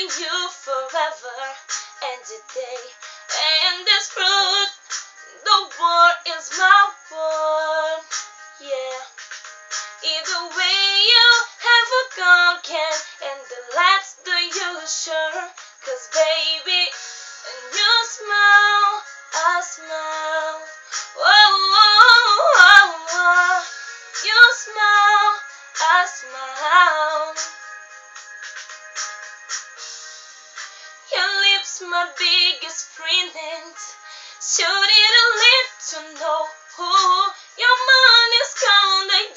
you forever and a day. And this fruit, the word is my word. Yeah. Either way you have a gun and the lights do you sure. Cause baby, when you smile, I smile. Whoa, whoa, whoa, whoa. You smile, I smile. Your lips my biggest present. Should it live to know who your mind is calling